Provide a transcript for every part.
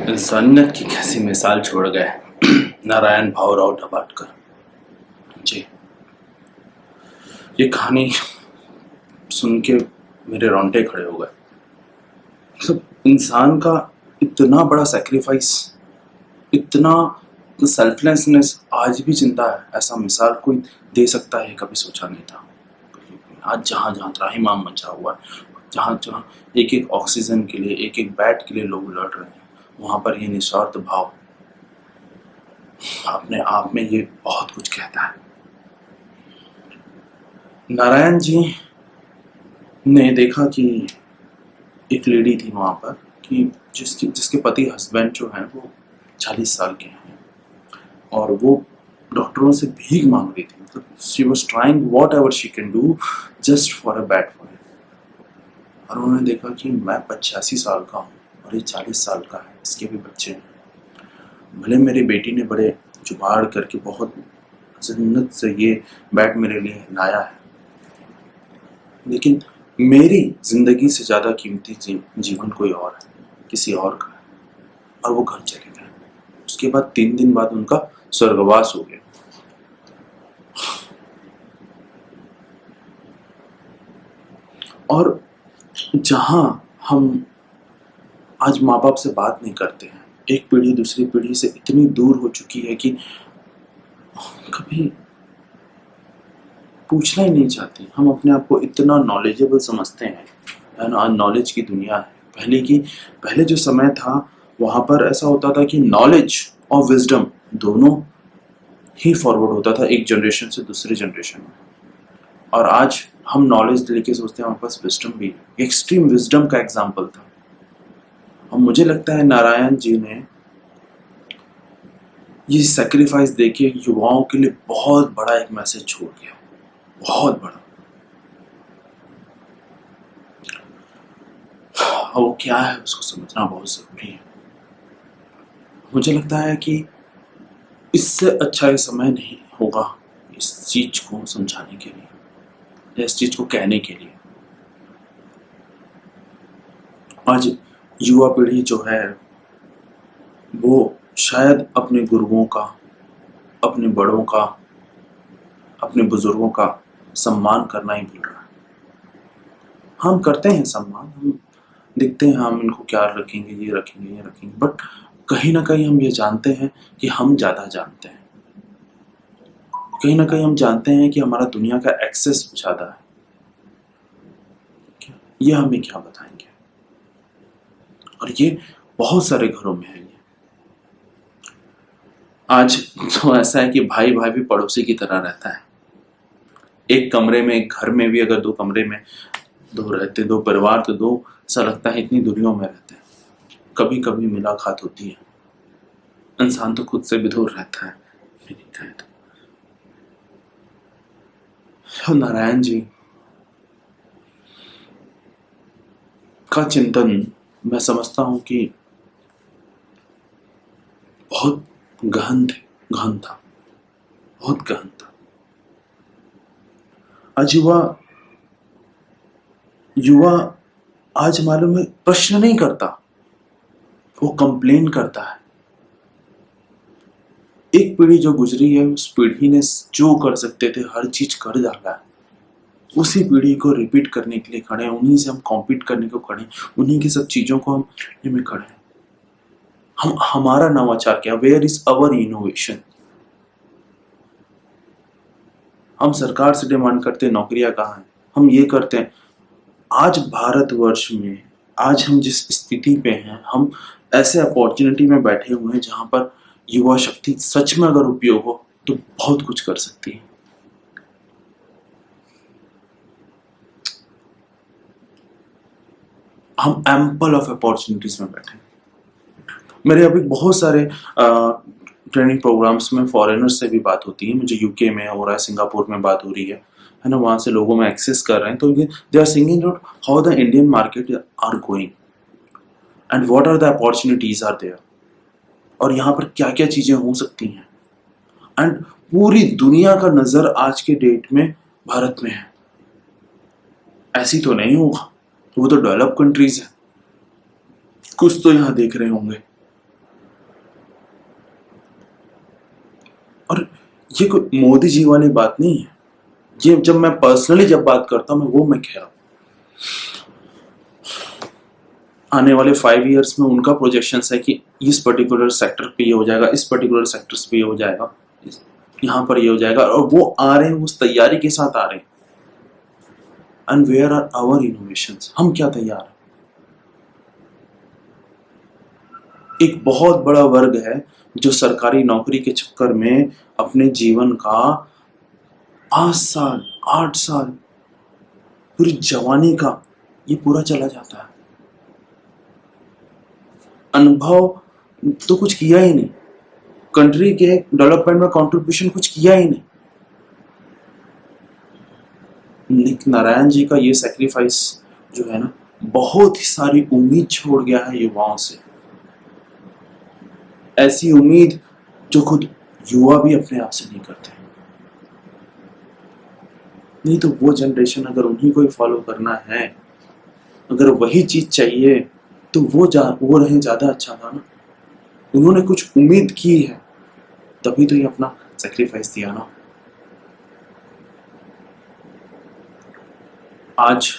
इंसानियत की कैसी मिसाल छोड़ गए नारायण भाऊराव ढबाटकर जी। ये कहानी सुन के मेरे रोंगटे खड़े हो गए। मतलब इंसान का इतना बड़ा सेक्रीफाइस, इतना सेल्फलेसनेस आज भी चिंता है, ऐसा मिसाल कोई दे सकता है कभी सोचा नहीं था। आज जहाँ जहाँ त्राहिमाम मचा हुआ है, जहाँ जहाँ एक एक ऑक्सीजन के लिए, एक एक बैट के लिए लोग लड़ रहे हैं, वहाँ पर ये निस्वार्थ भाव अपने आप में ये बहुत कुछ कहता है। नारायण जी ने देखा कि एक लेडी थी वहाँ पर कि जिसके पति हस्बैंड जो हैं वो 40 साल के हैं और वो डॉक्टरों से भीख मांग रही थी। मतलब she was trying what ever she can do just for a bad for it. और उन्होंने देखा कि मैं 85 साल का हूँ और ये 40 साल का है, इसके भी बच्चे हैं। भले मेरी बेटी ने बड़े जुगाड़ करके बहुत जन्नत से ये बैट मेरे लिए लाया है, लेकिन मेरी जिंदगी से ज्यादा कीमती जीवन कोई और है, किसी और का है। और वो घर चले गए। उसके बाद 3 दिन बाद उनका स्वर्गवास हो गया। और जहां हम आज माँ बाप से बात नहीं करते हैं, एक पीढ़ी दूसरी पीढ़ी से इतनी दूर हो चुकी है कि कभी पूछना ही नहीं चाहती। हम अपने आप को इतना नॉलेजेबल समझते हैं, आज नॉलेज की दुनिया है। पहले जो समय था वहां पर ऐसा होता था कि नॉलेज और विजडम दोनों ही फॉरवर्ड होता था एक जनरेशन से दूसरे जनरेशन में। और आज हम नॉलेज लेके सोचते हैं हमारे पास विजडम भी है। एक्सट्रीम विजडम का एग्जाम्पल था। और मुझे लगता है नारायण जी ने ये सेक्रीफाइस देके युवाओं के लिए बहुत बड़ा एक मैसेज छोड़ गया, बहुत बड़ा। वो क्या है उसको समझना बहुत जरूरी है। मुझे लगता है कि इससे अच्छा ये समय नहीं होगा इस चीज को समझाने के लिए या इस चीज को कहने के लिए। आज युवा पीढ़ी जो है वो शायद अपने गुरुओं का, अपने बड़ों का, अपने बुजुर्गों का सम्मान करना ही भूल रहा है। हम करते हैं सम्मान, हम दिखते हैं हम इनको क्या रखेंगे, ये रखेंगे, ये रखेंगे, बट कहीं ना कहीं हम ये जानते हैं कि हम ज्यादा जानते हैं। कहीं ना कहीं हम जानते हैं कि हमारा दुनिया का एक्सेस ज्यादा है। ये हमें क्या बताएंगे? और ये बहुत सारे घरों में है। ये आज तो ऐसा है कि भाई भाई भी पड़ोसी की तरह रहता है। एक कमरे में, एक घर में भी अगर 2 कमरे में दो रहते, 2 परिवार, तो 2 ऐसा लगता है इतनी दूरियों में रहते हैं। कभी कभी मुलाकात होती है। इंसान तो खुद से भी दूर रहता है। तो नारायण जी का चिंतन मैं समझता हूं कि बहुत गहन था, बहुत गहन था। आज युवा आज मालूम है प्रश्न नहीं करता, वो कंप्लेन करता है। एक पीढ़ी जो गुजरी है उस पीढ़ी ने जो कर सकते थे हर चीज कर डाला है। उसी पीढ़ी को रिपीट करने के लिए खड़े हैं, उन्हीं से हम कॉम्पीट करने को खड़े हैं, उन्हीं की सब चीजों को हम लेने में खड़े हैं। हमारा नवाचार क्या? Where is our innovation? हम सरकार से डिमांड करते हैं नौकरियां कहाँ हैं, हम ये करते हैं। आज भारतवर्ष में आज हम जिस स्थिति पे हैं, हम ऐसे अपॉर्चुनिटी में बैठे हुए हैं जहां पर युवा शक्ति सच में अगर उपयोग हो तो बहुत कुछ कर सकती है। हम एम्पल ऑफ अपॉर्चुनिटीज में बैठे हैं। मेरे अभी बहुत सारे ट्रेनिंग प्रोग्राम्स में फॉरेनर्स से भी बात होती है। मुझे यूके में हो रहा है, सिंगापुर में बात हो रही है ना। वहां से लोगों में एक्सेस कर रहे हैं, तो they are singing out how the Indian market are going and what are the opportunities are there, और यहाँ पर क्या क्या चीजें हो सकती हैं। एंड पूरी दुनिया का नजर आज के डेट में भारत में है। ऐसी तो नहीं होगा, वो तो डेवलप कंट्रीज है, कुछ तो यहाँ देख रहे होंगे। ये कोई मोदी जी वाली बात नहीं है। ये जब मैं पर्सनली जब बात करता हूँ मैं कह रहा हूँ। आने वाले 5 इयर्स में उनका प्रोजेक्शंस है कि इस पर्टिकुलर सेक्टर पे ये हो जाएगा, इस पर्टिकुलर सेक्टर्स पे ये हो जाएगा, यहाँ पर ये हो जाएगा, और वो आ रहे हैं, उस तैयारी के साथ आ रहे हैं। And where are our innovations? हम क्या तैयार हैं? एक बहुत बड़ा वर्ग है जो सरकारी नौकरी के चक्कर में अपने जीवन का 5 साल 8 साल पूरी जवानी का ये पूरा चला जाता है। अनुभव तो कुछ किया ही नहीं, कंट्री के डेवलपमेंट में कंट्रीब्यूशन कुछ किया ही नहीं। निक नारायण जी का ये सैक्रिफाइस जो है ना, बहुत ही सारी उम्मीद छोड़ गया है युवाओं से। ऐसी उम्मीद जो खुद युवा भी अपने आप से नहीं करते। नहीं तो वो जनरेशन अगर उन्हीं को ही फॉलो करना है, अगर वही चीज चाहिए, तो वो रहे ज्यादा अच्छा था ना। उन्होंने कुछ उम्मीद की है, तभी तो ये अपना सैक्रिफाइस दिया ना। आज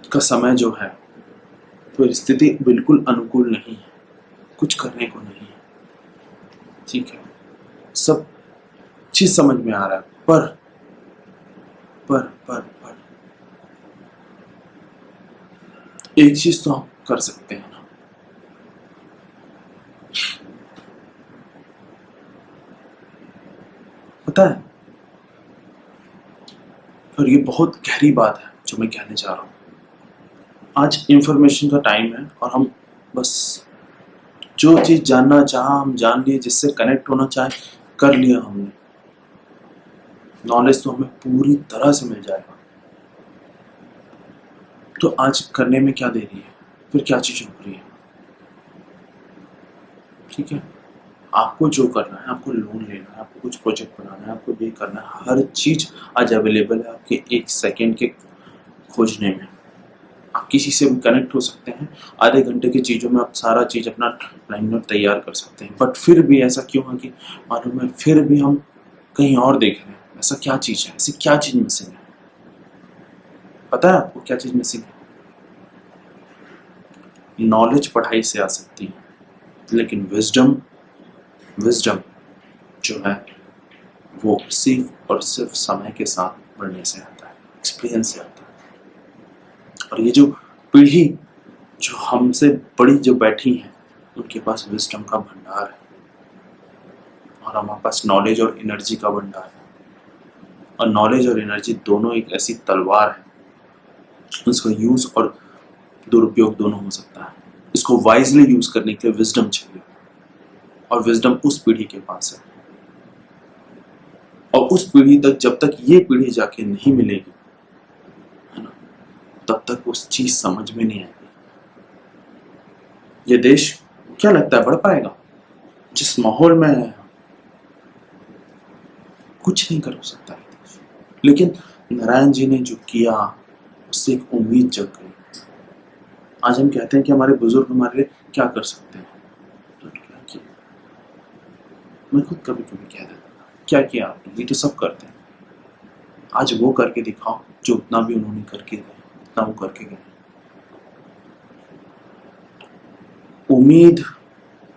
का समय जो है, परिस्थिति बिल्कुल अनुकूल नहीं है, कुछ करने को नहीं है। ठीक है, सब चीज समझ में आ रहा है, पर एक चीज तो हम कर सकते हैं ना। पता है, और ये बहुत गहरी बात है जो मैं कहने जा रहा हूं। आज इंफॉर्मेशन का टाइम है और हम बस जो चीज जानना चाहा हम जान लिए, जिससे कनेक्ट होना चाहे कर लिया हमने। नॉलेज तो हमें पूरी तरह से मिल जाएगा। तो आज करने में क्या देरी है? फिर क्या चीज रुक रही है? ठीक है, आपको जो करना है, आपको लोन लेना है, आपको कुछ प्रोजेक्ट बनाना है, आपको ये करना है, हर चीज आज अवेलेबल है आपके 1 सेकेंड के खोजने में। आप किसी से भी कनेक्ट हो सकते हैं, आधे घंटे की चीज़ों में आप सारा चीज़ अपना लाइन में तैयार कर सकते हैं। बट फिर भी ऐसा क्यों है कि मालूम है, फिर भी हम कहीं और देख रहे हैं। ऐसा क्या चीज़ है? ऐसी क्या चीज़ मिसिंग है? पता है आपको क्या चीज़ मिसिंग है? नॉलेज पढ़ाई से आ सकती है, लेकिन विजडम जो है वो सिर्फ और सिर्फ समय के साथ बढ़ने से आता है, एक्सपीरियंस से आता है। और ये जो पीढ़ी जो हमसे बड़ी जो बैठी है, उनके पास विजडम का भंडार है, और हमारे पास नॉलेज और एनर्जी का भंडार है। और नॉलेज और एनर्जी दोनों एक ऐसी तलवार है, उसका यूज और दुरुपयोग दोनों हो सकता है। इसको वाइजली यूज करने के लिए विजडम चाहिए, और विजडम उस पीढ़ी के पास है। और उस पीढ़ी तक, जब तक ये पीढ़ी जाके नहीं मिलेगी, है ना, तब तक उस चीज समझ में नहीं आएगी। ये देश क्या लगता है बढ़ पाएगा? जिस माहौल में है, कुछ नहीं कर सकता है देश। लेकिन नारायण जी ने जो किया, उससे एक उम्मीद जग गई। आज हम कहते हैं कि हमारे बुजुर्ग हमारे लिए क्या कर सकते हैं, तो क्या किया? मैं खुद कभी कभी कह देता, क्या किया आपने? ये तो सब करते हैं। आज वो करके दिखाओ जो उतना भी उन्होंने करके गए, उतना वो करके गए।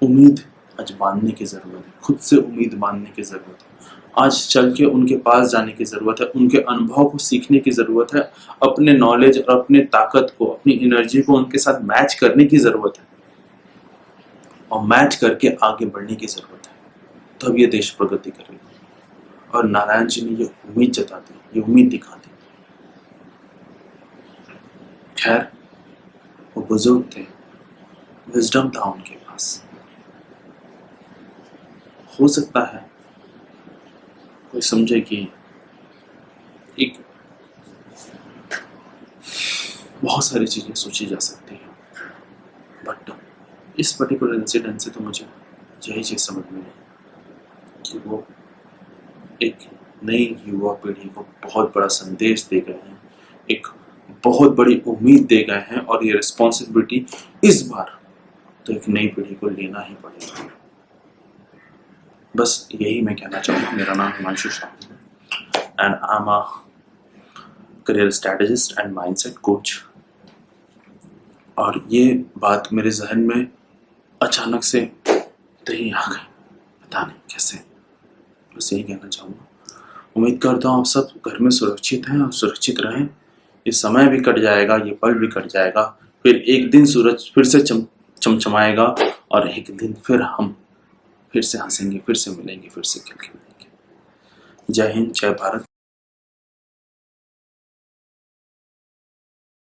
उम्मीद आज बांधने की जरूरत है, खुद से उम्मीद बांधने की जरूरत है। आज चल के उनके पास जाने की जरूरत है, उनके अनुभव को सीखने की जरूरत है, अपने नॉलेज और अपने ताकत को, अपनी एनर्जी को उनके साथ मैच करने की जरूरत है, और मैच करके आगे बढ़ने की जरूरत है। तब ये देश प्रगति करेगा। और नारायण जी ने ये उम्मीद जता दी, ये उम्मीद दिखा दी। खैर, वो बुजुर्ग थे, विजडम था उनके पास। हो सकता है कोई समझे कि एक बहुत सारी चीजें सोची जा सकती हैं, बट इस पर्टिकुलर इंसिडेंट से तो मुझे यही चीज समझ में आई कि वो एक नई युवा पीढ़ी को बहुत बड़ा संदेश दे गए हैं, एक बहुत बड़ी उम्मीद दे गए हैं, और ये रिस्पॉन्सिबिलिटी इस बार तो एक नई पीढ़ी को लेना ही पड़ेगा। बस यही मैं कहना चाहूँगा। मेरा नाम हिमांशु शाह है and I am a career strategist and mindset coach. और ये बात मेरे जहन में अचानक से ही आ गई, पता नहीं कैसे। बस यही कहना चाहूँगा। उम्मीद करता हूँ आप सब घर में सुरक्षित हैं और सुरक्षित रहें। ये समय भी कट जाएगा, ये पल भी कट जाएगा, फिर एक दिन सूरज फिर से चमचमाएगा और एक दिन फिर हम फिर से हंसेंगे, फिर से मिलेंगे, फिर से खिलखिलाएंगे। जय हिंद, जय भारत।